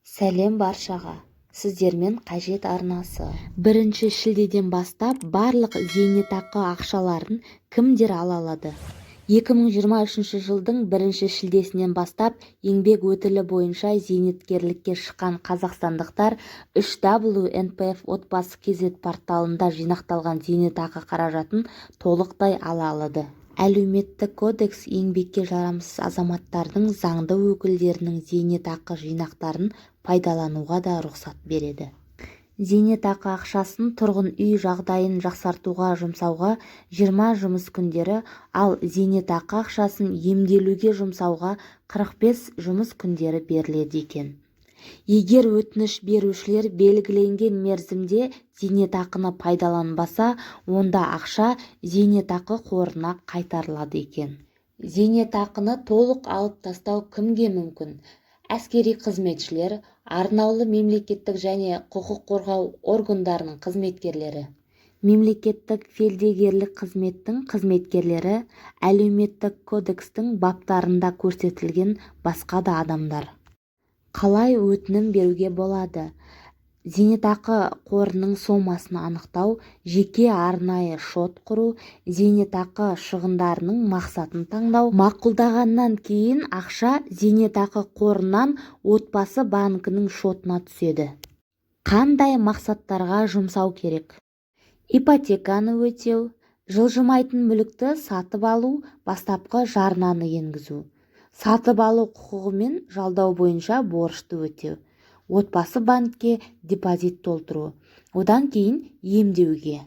Сәлем баршаға. Сіздермен қажет арнасы. 1 шілдеден бастап барлық зейнетақы ақшаларын кімдер ала алады? 2023 жылдың 1 шілдесінен бастап еңбек өтілі бойынша зейнеткерлікке шыққан қазақстандықтар 3W-NPF отбасы KZ порталында жинақталған зейнетақы қаражатын толықтай ала алады. Әлеуметтік кодекс еңбекке жарамсыз азаматтардың заңды өкілдерінің зейнетақы жинақтарын пайдалануға да рұқсат береді. Зейнетақы ақшасын тұрғын үй жағдайын жақсартуға жұмсауға 20 жұмыс күндері, ал зейнетақы ақшасын емделуге жұмсауға 45 жұмыс күндері беріледі екен. Егер өтініш берушілер белгіленген мерзімде зейнетақыны пайдаланбаса, онда ақша зейнетақы қорына қайтарылады екен. Зейнетақыны толық алып тастау кімге мүмкін? Әскери қызметшілер, арнаулы мемлекеттік және құқық қорғау органдарының қызметкерлері, мемлекеттік фельдъегерлік қызметтің қызметкерлері, әлеуметтік кодекстің баптарында көрсетілген басқа да адамдар. Қалай өтінім беруге болады? Зейнетақы қорының сомасын анықтау, жеке арнайы шот құру, зейнетақы шығындарының мақсатын таңдау. Мақұлдағаннан кейін ақша зейнетақы қорынан отбасы банкінің шотына түседі. Қандай мақсаттарға жұмсау керек? Ипотеканы өтеу, жылжымайтын мүлікті сатып алу, бастапқы жарнаны енгізу, сатып алу құқығымен жалдау бойынша борышты өтеу, отбасы банкке депозит толтыру, одан кейін емдеуге.